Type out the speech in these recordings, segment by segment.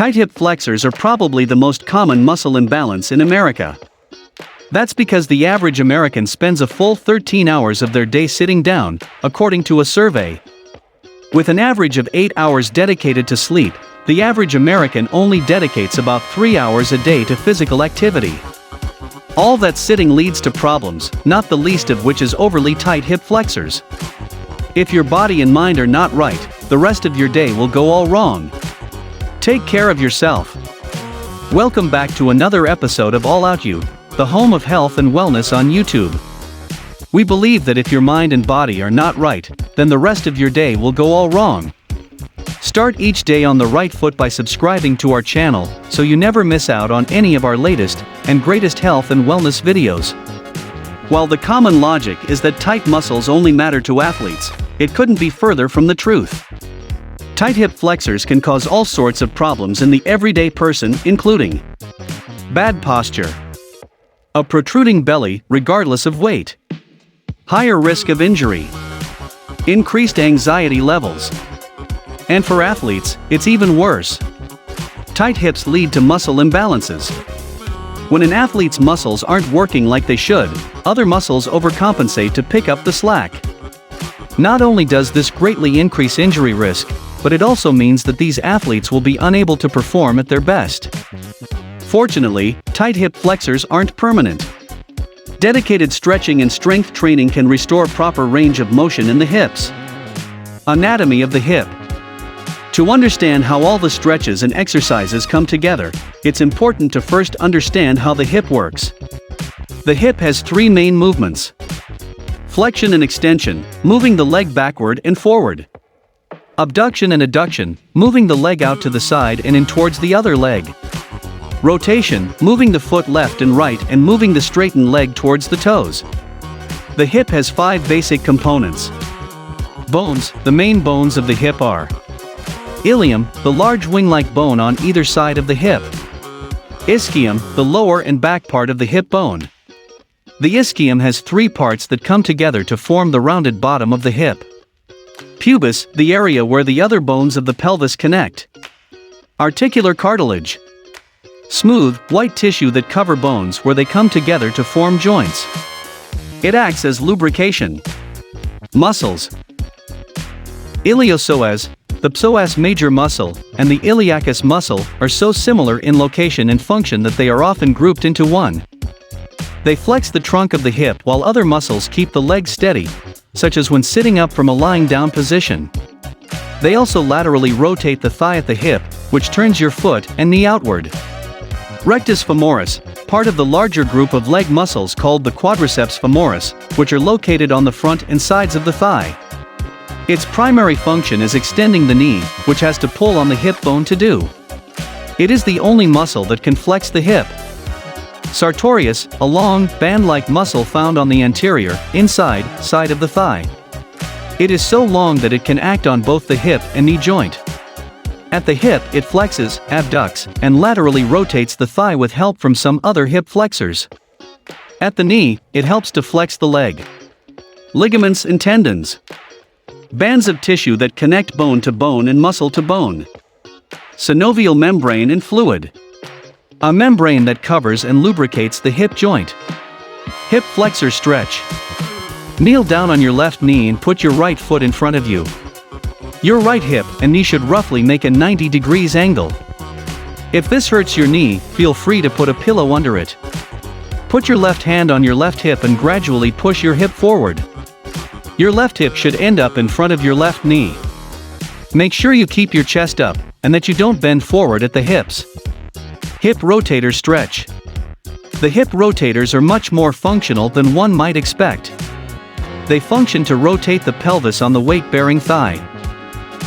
Tight hip flexors are probably the most common muscle imbalance in America. That's because the average American spends a full 13 hours of their day sitting down, according to a survey. With an average of 8 hours dedicated to sleep, the average American only dedicates about 3 hours a day to physical activity. All that sitting leads to problems, not the least of which is overly tight hip flexors. If your body and mind are not right, the rest of your day will go all wrong. Take care of yourself. Welcome back to another episode of All Out You, the home of health and wellness on YouTube. We believe that if your mind and body are not right, then the rest of your day will go all wrong. Start each day on the right foot by subscribing to our channel, so you never miss out on any of our latest and greatest health and wellness videos. While the common logic is that tight muscles only matter to athletes, it couldn't be further from the truth. Tight hip flexors can cause all sorts of problems in the everyday person, including bad posture, a protruding belly regardless of weight, higher risk of injury, increased anxiety levels, and for athletes, it's even worse. Tight hips lead to muscle imbalances. When an athlete's muscles aren't working like they should, other muscles overcompensate to pick up the slack. Not only does this greatly increase injury risk, but it also means that these athletes will be unable to perform at their best. Fortunately, tight hip flexors aren't permanent. Dedicated stretching and strength training can restore proper range of motion in the hips. Anatomy of the hip. To understand how all the stretches and exercises come together, it's important to first understand how the hip works. The hip has three main movements: flexion and extension, moving the leg backward and forward; abduction and adduction, moving the leg out to the side and in towards the other leg; rotation, moving the foot left and right and moving the straightened leg towards the toes. The hip has 5 basic components. Bones. The main bones of the hip are ilium, the large wing-like bone on either side of the hip; ischium, the lower and back part of the hip bone. The ischium has 3 parts that come together to form the rounded bottom of the hip. Pubis, the area where the other bones of the pelvis connect. Articular cartilage, smooth, white tissue that cover bones where they come together to form joints. It acts as lubrication. Muscles. Iliopsoas, the psoas major muscle, and the iliacus muscle are so similar in location and function that they are often grouped into one. They flex the trunk of the hip while other muscles keep the leg steady, such as when sitting up from a lying down position. They also laterally rotate the thigh at the hip, which turns your foot and knee outward. Rectus femoris, part of the larger group of leg muscles called the quadriceps femoris, which are located on the front and sides of the thigh. Its primary function is extending the knee, which has to pull on the hip bone to do. It is the only muscle that can flex the hip. Sartorius, a long, band-like muscle found on the anterior, inside, side of the thigh. It is so long that it can act on both the hip and knee joint. At the hip, it flexes, abducts, and laterally rotates the thigh with help from some other hip flexors. At the knee, it helps to flex the leg. Ligaments and tendons. Bands of tissue that connect bone to bone and muscle to bone. Synovial membrane and fluid. A membrane that covers and lubricates the hip joint. Hip flexor stretch. Kneel down on your left knee and put your right foot in front of you. Your right hip and knee should roughly make a 90 degrees angle. If this hurts your knee, feel free to put a pillow under it. Put your left hand on your left hip and gradually push your hip forward. Your left hip should end up in front of your left knee. Make sure you keep your chest up, and that you don't bend forward at the hips. Hip rotator stretch. The hip rotators are much more functional than one might expect. They function to rotate the pelvis on the weight-bearing thigh.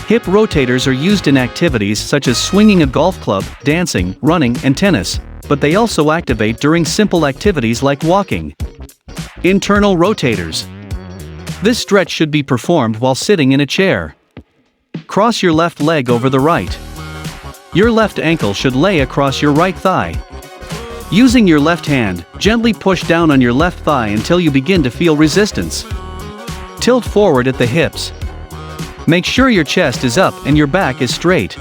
Hip rotators are used in activities such as swinging a golf club, dancing, running, and tennis, but they also activate during simple activities like walking. Internal rotators. This stretch should be performed while sitting in a chair. Cross your left leg over the right. Your left ankle should lay across your right thigh. Using your left hand, gently push down on your left thigh until you begin to feel resistance. Tilt forward at the hips. Make sure your chest is up and your back is straight.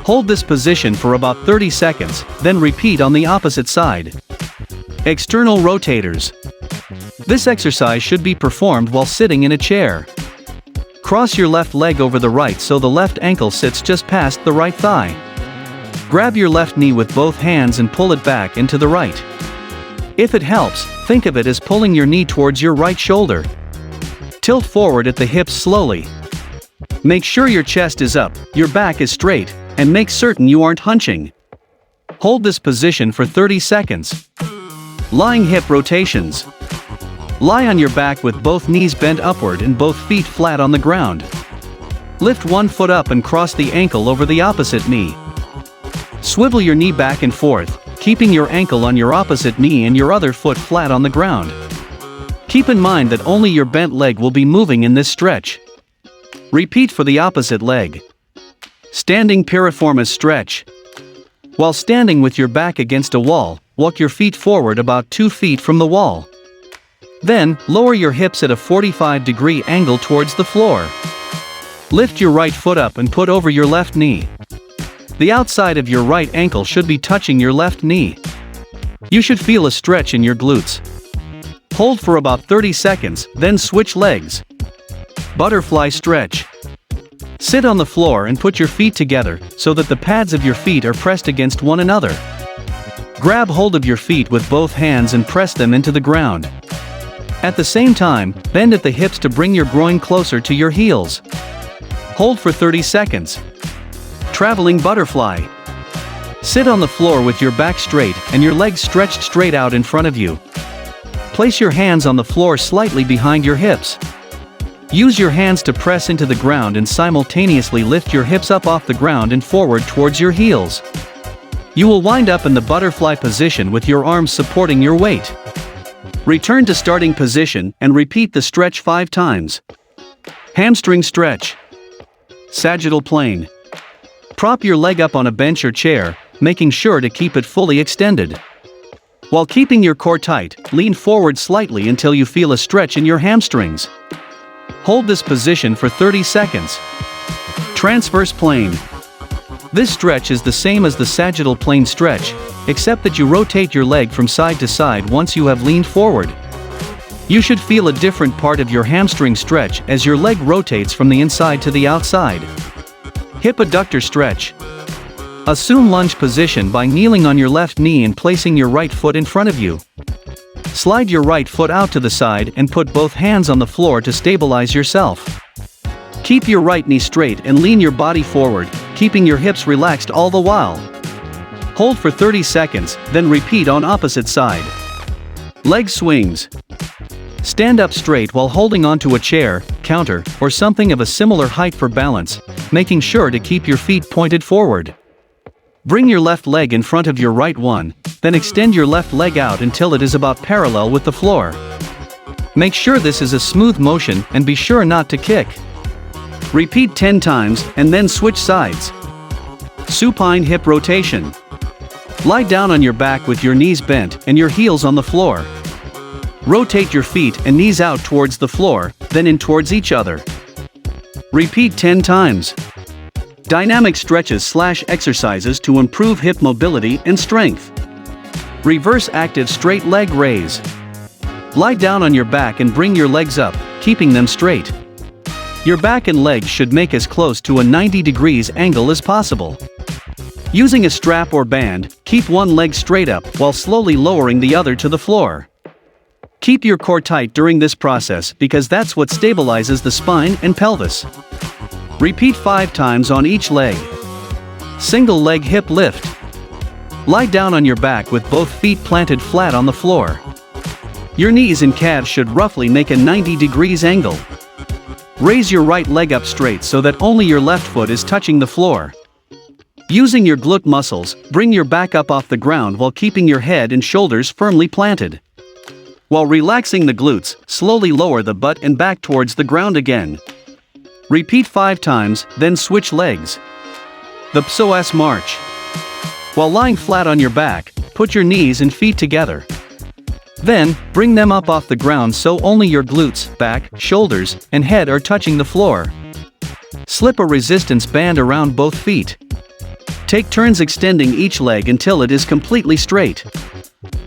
Hold this position for about 30 seconds, then repeat on the opposite side. External rotators. This exercise should be performed while sitting in a chair. Cross your left leg over the right so the left ankle sits just past the right thigh. Grab your left knee with both hands and pull it back into the right. If it helps, think of it as pulling your knee towards your right shoulder. Tilt forward at the hips slowly. Make sure your chest is up, your back is straight, and make certain you aren't hunching. Hold this position for 30 seconds. Lying hip rotations. Lie on your back with both knees bent upward and both feet flat on the ground. Lift one foot up and cross the ankle over the opposite knee. Swivel your knee back and forth, keeping your ankle on your opposite knee and your other foot flat on the ground. Keep in mind that only your bent leg will be moving in this stretch. Repeat for the opposite leg. Standing piriformis stretch. While standing with your back against a wall, walk your feet forward about 2 feet from the wall. Then, lower your hips at a 45-degree angle towards the floor. Lift your right foot up and put over your left knee. The outside of your right ankle should be touching your left knee. You should feel a stretch in your glutes. Hold for about 30 seconds, then switch legs. Butterfly stretch. Sit on the floor and put your feet together so that the pads of your feet are pressed against one another. Grab hold of your feet with both hands and press them into the ground. At the same time, bend at the hips to bring your groin closer to your heels. Hold for 30 seconds. Traveling butterfly. Sit on the floor with your back straight and your legs stretched straight out in front of you. Place your hands on the floor slightly behind your hips. Use your hands to press into the ground and simultaneously lift your hips up off the ground and forward towards your heels. You will wind up in the butterfly position with your arms supporting your weight. Return to starting position and repeat the stretch 5 times. Hamstring stretch. Sagittal plane. Prop your leg up on a bench or chair, making sure to keep it fully extended. While keeping your core tight, lean forward slightly until you feel a stretch in your hamstrings. Hold this position for 30 seconds. Transverse plane. This stretch is the same as the sagittal plane stretch, except that you rotate your leg from side to side once you have leaned forward. You should feel a different part of your hamstring stretch as your leg rotates from the inside to the outside. Hip abductor stretch. Assume lunge position by kneeling on your left knee and placing your right foot in front of you. Slide your right foot out to the side and put both hands on the floor to stabilize yourself. Keep your right knee straight and lean your body forward, keeping your hips relaxed all the while. Hold for 30 seconds, then repeat on opposite side. Leg swings. Stand up straight while holding onto a chair, counter, or something of a similar height for balance, making sure to keep your feet pointed forward. Bring your left leg in front of your right one, then extend your left leg out until it is about parallel with the floor. Make sure this is a smooth motion and be sure not to kick. Repeat 10 times and then switch sides. Supine hip rotation. Lie down on your back with your knees bent and your heels on the floor. Rotate your feet and knees out towards the floor, then in towards each other. Repeat 10 times. Dynamic stretches/exercises to improve hip mobility and strength. Reverse active straight leg raise. Lie down on your back and bring your legs up, keeping them straight. Your back and legs should make as close to a 90 degrees angle as possible. Using a strap or band, keep one leg straight up while slowly lowering the other to the floor. Keep your core tight during this process because that's what stabilizes the spine and pelvis. Repeat 5 times on each leg. Single leg hip lift. Lie down on your back with both feet planted flat on the floor. Your knees and calves should roughly make a 90 degrees angle. Raise your right leg up straight so that only your left foot is touching the floor. Using your glute muscles, bring your back up off the ground while keeping your head and shoulders firmly planted. While relaxing the glutes, slowly lower the butt and back towards the ground again. Repeat 5 times, then switch legs. The Psoas March. While lying flat on your back, put your knees and feet together. Then, bring them up off the ground so only your glutes, back, shoulders, and head are touching the floor. Slip a resistance band around both feet. Take turns extending each leg until it is completely straight.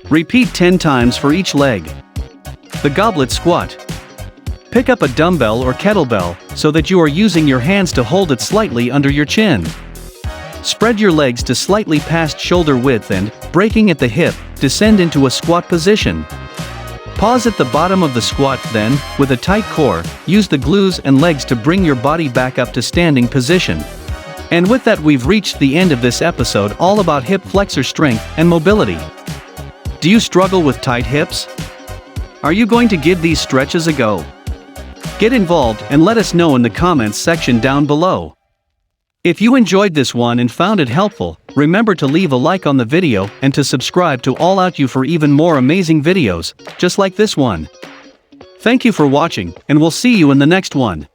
Repeat 10 times for each leg. The goblet squat. Pick up a dumbbell or kettlebell, so that you are using your hands to hold it slightly under your chin. Spread your legs to slightly past shoulder width and, breaking at the hip, descend into a squat position. Pause at the bottom of the squat, then, with a tight core, use the glues and legs to bring your body back up to standing position. And with that, we've reached the end of this episode all about hip flexor strength and mobility. Do you struggle with tight hips? Are you going to give these stretches a go? Get involved and let us know in the comments section down below. If you enjoyed this one and found it helpful, remember to leave a like on the video and to subscribe to 𝐥𝐤𝐤 for even more amazing videos, just like this one. Thank you for watching, and we'll see you in the next one.